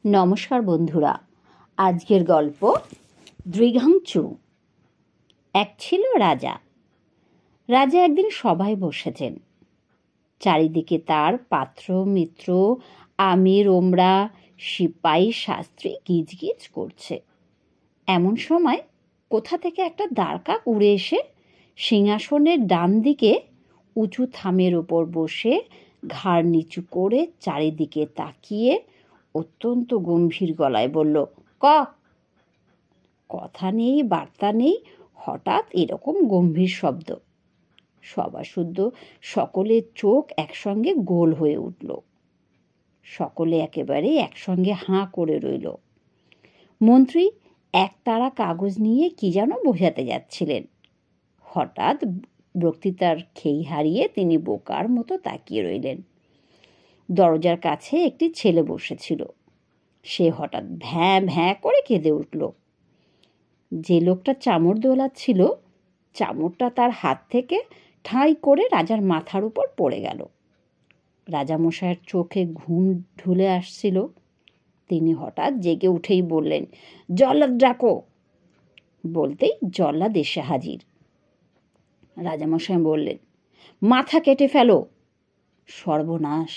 নমস্কার বন্ধুরা, আজকের গল্প দৃঘাংচু। এক ছিল রাজা। রাজা একদিন সভায় বসেছেন। চারিদিকে তার পাত্র মিত্র, আমির ওমরা, সিপাহী শাস্ত্রী গিজগিজ করছে। এমন সময় কোথা থেকে একটা দ্বারকাক উড়ে এসে সিংহাসনের ডান দিকে উঁচু থামের ওপর বসে ঘাড় নিচু করে চারিদিকে তাকিয়ে অত্যন্ত গম্ভীর গলায় বলল, কথা নেই বার্তা নেই, হঠাৎ এরকম গম্ভীর শব্দ। সভাসুদ্ধ সকলের চোখ একসঙ্গে গোল হয়ে উঠল। সকলে একেবারে একসঙ্গে হাঁ করে রইল। মন্ত্রী একতাড়া কাগজ নিয়ে কি যেন বোঝাতে যাচ্ছিলেন। হঠাৎ বক্তৃতার খেই হারিয়ে তিনি বোকার মতো তাকিয়ে রইলেন। দরজার কাছে একটি ছেলে বসেছিল। সে হঠাৎ ভ্যাঁ ভ্যাঁ করে কেঁদে উঠল। যে লোকটা চামর দোলাচ্ছিল, চামরটা তার হাত থেকে ঠাঁই করে রাজার মাথার উপর পড়ে গেল। রাজামশাইয়ের চোখে ঘুম ঢুলে আসছিল। তিনি হঠাৎ জেগে উঠেই বললেন, জল্লাদ ডাকো। বলতেই জল্লাদ এসে হাজির। রাজামশাই বললেন, মাথা কেটে ফেলো। সর্বনাশ!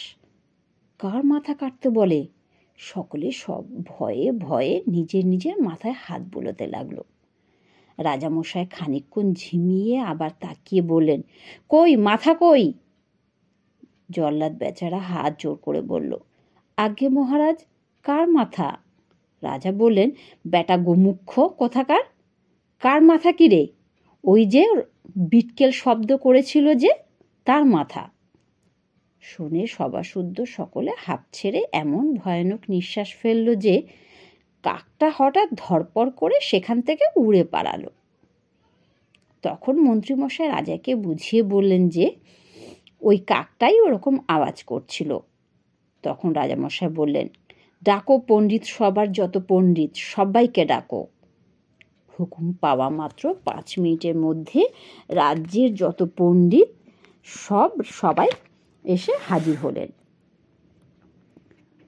কার মাথা কাটতে বলে? সকলে সব ভয়ে ভয়ে নিজের নিজের মাথায় হাত বুলোতে লাগলো। রাজামশাই খানিকক্ষণ ঝিমিয়ে আবার তাকিয়ে বললেন, কই মাথা কই? জল্লাদ বেচারা হাত জোর করে বলল, আজ্ঞে মহারাজ, কার মাথা? রাজা বললেন, বেটা গোমুখ্য কোথাকার, কার মাথা কি রে? ওই যে বিটকেল শব্দ করেছিল যে, তার মাথা। শুনে সভাসুদ্ধ সকলে হাঁপ ছেড়ে এমন ভয়ানক নিঃশ্বাস ফেলল যে কাকটা হঠাৎ ধরপড় করে সেখান থেকে উড়ে পালালো। তখন মন্ত্রীমশাই রাজাকে বুঝিয়ে বললেন যে ওই কাকটাই ওরকম আওয়াজ করছিল। তখন রাজামশাই বললেন, ডাকো পণ্ডিত সবার যত পণ্ডিত, সবাইকে ডাকো। হুকুম পাওয়া মাত্র 5 মিনিটের মধ্যে রাজ্যের যত পণ্ডিত সবাই এসে হাজির হলেন।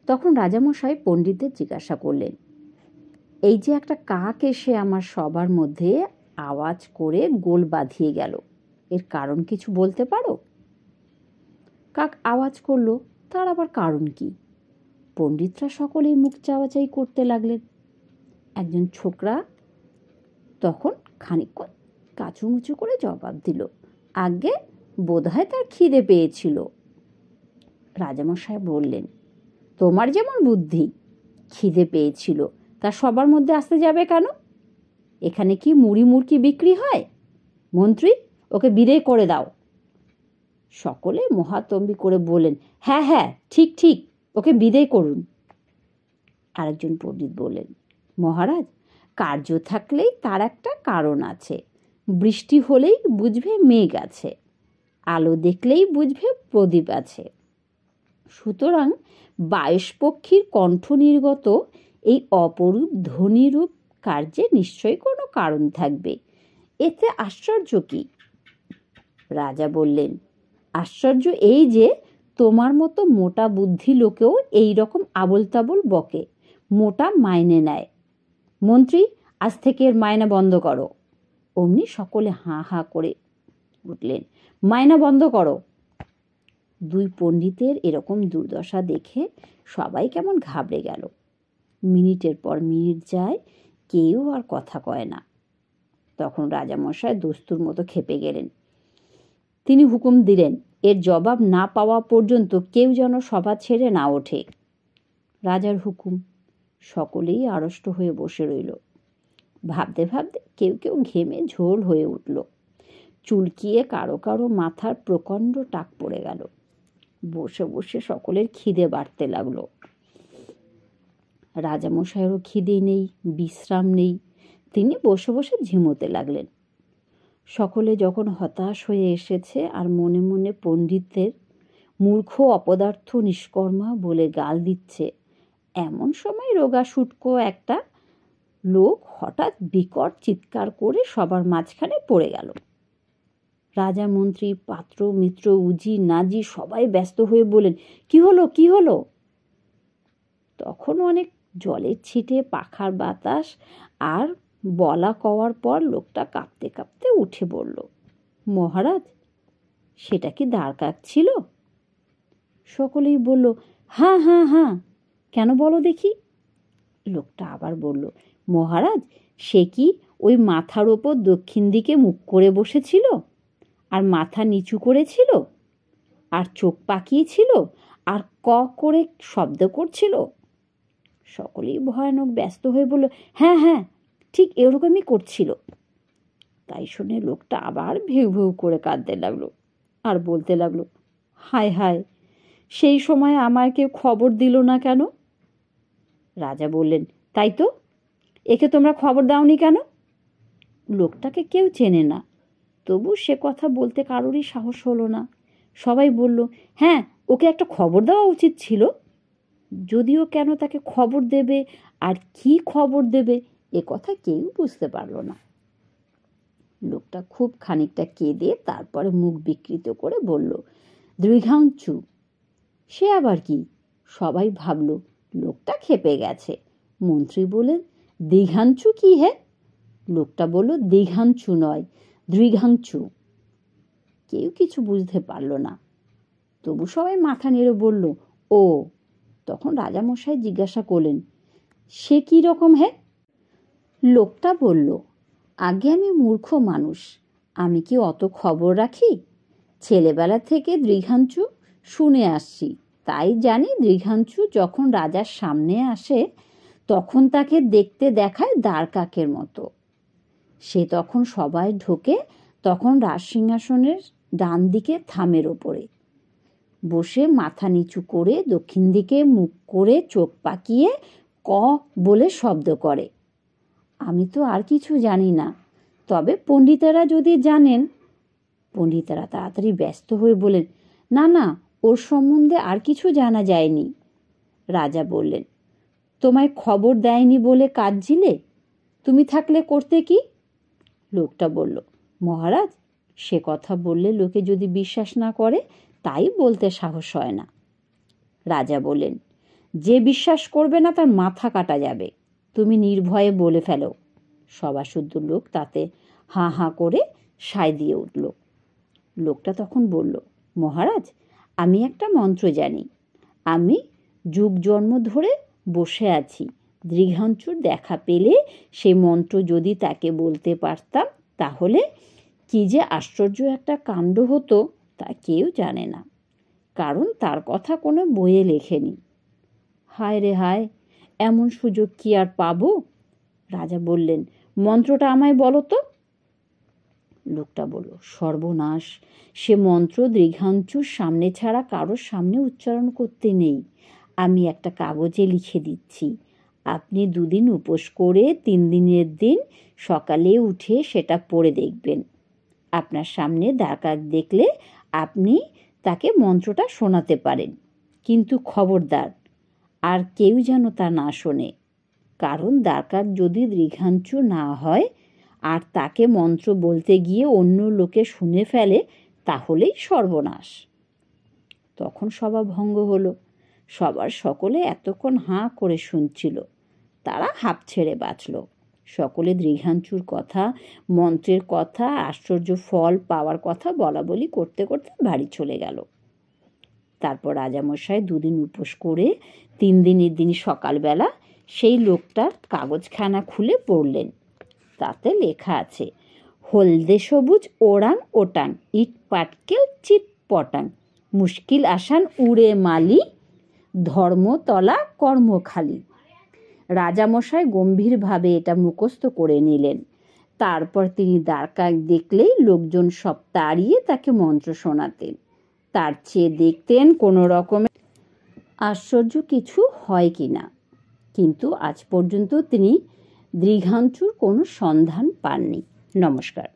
তখন রাজামশাই পণ্ডিতদের জিজ্ঞাসা করলেন, এই যে একটা কাক এসে আমার সবার মধ্যে আওয়াজ করে গোল বাঁধিয়ে গেল, এর কারণ কিছু বলতে পারো? কাক আওয়াজ করলো, তার আবার কারণ কি? পণ্ডিতরা সকলেই মুখ চাওয়াচাই করতে লাগলেন। একজন ছোকরা তখন খানিকক্ষণ কাচুমুচু করে জবাব দিল, আজ্ঞে বোধহয় তার খিদে পেয়েছিল। রাজামশাই বললেন, তোমার যেমন বুদ্ধি, খিদে পেয়েছিল তা সবার মধ্যে আসতে যাবে কেন? এখানে কি মুড়ি মুড়কি বিক্রি হয়? মন্ত্রী, ওকে বিদায় করে দাও। সকলে মহাতম্বি করে বললেন, হ্যাঁ হ্যাঁ, ঠিক ঠিক, ওকে বিদায় করুন। আরেকজন পণ্ডিত বললেন, মহারাজ, কার্য থাকলেই তার একটা কারণ আছে। বৃষ্টি হলেই বুঝবে মেঘ আছে, আলো দেখলেই বুঝবে প্রদীপ আছে। সুতরাং 22 পক্ষীর কণ্ঠ নির্গত এই অপরূপ ধ্বনিরূপ কার্যে নিশ্চয়ই কোনো কারণ থাকবে, এতে আশ্চর্য কি? রাজা বললেন, আশ্চর্য এই যে তোমার মতো মোটা বুদ্ধি লোকেও এই রকম আবল তাবল বকে, মোটা মাইনে নেয়। মন্ত্রী, আজ থেকে এর মায়না বন্ধ করো। অমনি সকলে হাঁ হাঁ করে উঠলেন, মায়না বন্ধ করো। দুই পণ্ডিতের এরকম দুর্দশা দেখে সবাই কেমন ঘাবড়ে গেল। মিনিটের পর মিনিট যায়, কেউ আর কথা কয় না। তখন রাজামশাই দস্তুর মতো খেপে গেলেন। তিনি হুকুম দিলেন, এর জবাব না পাওয়া পর্যন্ত কেউ যেন সভা ছেড়ে না ওঠে। রাজার হুকুম। সকলেই আড়ষ্ট হয়ে বসে রইল। ভাবতে ভাবতে কেউ কেউ ঘেমে ঝোল হয়ে উঠল। চুলকিয়ে কারো কারো মাথার প্রকাণ্ড টাক পড়ে গেল। বসে বসে সকলের খিদে বাড়তে লাগলো। রাজামশাইয়েরও খিদে নেই, বিশ্রাম নেই, তিনি বসে বসে ঝিমোতে লাগলেন। সকলে যখন হতাশ হয়ে এসেছে আর মনে মনে পণ্ডিতদের মূর্খ অপদার্থ নিষ্কর্মা বলে গাল দিচ্ছে, এমন সময় রোগা শুটকো একটা লোক হঠাৎ বিকট চিৎকার করে সবার মাঝখানে পড়ে গেল। রাজা মন্ত্রী পাত্র মিত্র উজি নাজি সবাই ব্যস্ত হয়ে বললেন, কি হলো কি হলো? তখন অনেক জলের ছিটে, পাখার বাতাস আর বলা কওয়ার পর লোকটা কাঁপতে কাঁপতে উঠে বলল, মহারাজ, সেটা কি দ্বারকাক ছিল? সকলেই বলল, হ্যাঁ হ্যাঁ হ্যাঁ, কেন বলো দেখি। লোকটা আবার বলল, মহারাজ, সে কি ওই মাথার ওপর দক্ষিণ দিকে মুখ করে বসেছিল, আর মাথা নিচু করেছিল, আর চোখ পাকিয়েছিল, আর ক করে শব্দ করছিল? সকলেই ভয়ানক ব্যস্ত হয়ে বলল, হ্যাঁ হ্যাঁ, ঠিক এরকমই করছিল। তাই শুনে লোকটা আবার ভেউ ভেউ করে কাঁদতে লাগলো আর বলতে লাগলো, হায় হায়, সেই সময় আমার কেউ খবর দিল না কেন? রাজা বললেন, তাই তো, একে তোমরা খবর দাওনি কেন? লোকটাকে কেউ চেনে না, তবু সে কথা বলতে কারোরই সাহস হলো না। সবাই বলল, হ্যাঁ, ওকে একটা খবর দেওয়া উচিত ছিল। যদিও কেন তাকে খবর দেবে আর কি খবর দেবে, এ কথা কেউ বুঝতে পারল না। লোকটা খুব খানিকটা কেঁদে তারপরে মুখ বিকৃত করে বলল, দৃঘাঞ্চু। সে আবার কি? সবাই ভাবল লোকটা খেপে গেছে। মন্ত্রী বললেন, দীঘাঞ্চু কি হে? লোকটা বলল, দীঘাঞ্চু নয়, দৃঘাঞ্চু। কেউ কিছু বুঝতে পারল না, তবু সবাই মাথা নেড়ে বলল, ও। তখন রাজামশাই জিজ্ঞাসা করলেন, সে কি রকম হে? লোকটা বলল, আগে আমি মূর্খ মানুষ, আমি কি অত খবর রাখি? ছেলেবেলা থেকে দৃঘাঞ্চু শুনে আসছি, তাই জানি দৃঘাঞ্চু যখন রাজার সামনে আসে তখন তাকে দেখতে দেখায় দ্বারকাকের মতো। সে তখন সবাই ঢোকে, তখন রাজসিংহাসনের ডান দিকে থামের ওপরে বসে মাথা নিচু করে দক্ষিণ দিকে মুখ করে চোখ পাকিয়ে ক বলে শব্দ করে। আমি তো আর কিছু জানি না, তবে পণ্ডিতেরা যদি জানেন। পণ্ডিতেরা তাড়াতাড়ি ব্যস্ত হয়ে বলেন, না না, ওর সম্বন্ধে আর কিছু জানা যায়নি। রাজা বললেন, তোমায় খবর দেয়নি বলে কাঁদছিলে? তুমি থাকলে করতে কি? লোকটা বলল, মহারাজ, সে কথা বললে লোকে যদি বিশ্বাস না করে, তাই বলতে সাহস হয় না। রাজা বললেন, যে বিশ্বাস করবে না তার মাথা কাটা যাবে, তুমি নির্ভয়ে বলে ফেলো। সভাসুদ্ধ লোক তাতে হাঁ হাঁ করে সায় দিয়ে উঠল। লোকটা তখন বলল, মহারাজ, আমি একটা মন্ত্র জানি। আমি যুগ জন্ম ধরে বসে আছি, দৃঘাঞ্চুর দেখা পেলে সেই মন্ত্র যদি তাকে বলতে পারতাম, তাহলে কি যে আশ্চর্য একটা কাণ্ড হতো তা কেউ জানে না, কারণ তার কথা কোনো বইয়ে লেখেনি। হায় রে হায়, এমন সুযোগ কি আর পাবো? রাজা বললেন, মন্ত্রটা আমায় বলো তো। লোকটা বলল, সর্বনাশ, সে মন্ত্র দৃঘাঞ্চুর সামনে ছাড়া কারোর সামনে উচ্চারণ করতে নেই। আমি একটা কাগজে লিখে দিচ্ছি, আপনি 2 দিন উপোস করে 3 দিনের দিন সকালে উঠে সেটা পড়ে দেখবেন। আপনার সামনে দ্বারকাক দেখলে আপনি তাকে মন্ত্রটা শোনাতে পারেন, কিন্তু খবরদার আর কেউ যেন তা না শোনে, কারণ দ্বারকাক যদি দৃঘাঞ্চু না হয় আর তাকে মন্ত্র বলতে গিয়ে অন্য লোকে শুনে ফেলে, তাহলেই সর্বনাশ। তখন সভা ভঙ্গ হলো। সবার সকলে এতক্ষণ হাঁ করে শুনছিল, তারা হাঁপ ছেড়ে বাঁচল। সকলে দৃঘাঞ্চুর কথা, মন্ত্রের কথা, আশ্চর্য ফল পাওয়ার কথা বলা বলি করতে করতে বাড়ি চলে গেল। তারপর রাজামশাই 2 দিন উপোস করে 3 দিনের দিন সকালবেলা সেই লোকটার কাগজখানা খুলে পড়লেন। তাতে লেখা আছে, হলদে সবুজ ওরাং ওটাং, ইট পাটকেল চিট পটাং, মুশকিল আসান উড়ে মালি, ধর্মতলা কর্মখালি। রাজামশাই গম্ভীরভাবে এটা মুখস্থ করে নিলেন। তারপর তিনি দ্বারকাক দেখলেই লোকজন সব তাড়িয়ে তাকে মন্ত্র শোনাতেন। তার চেয়ে দেখতেন কোনো রকমের আশ্চর্য কিছু হয় কি না। কিন্তু আজ পর্যন্ত তিনি দৃঘাঞ্চুর কোনো সন্ধান পাননি। নমস্কার।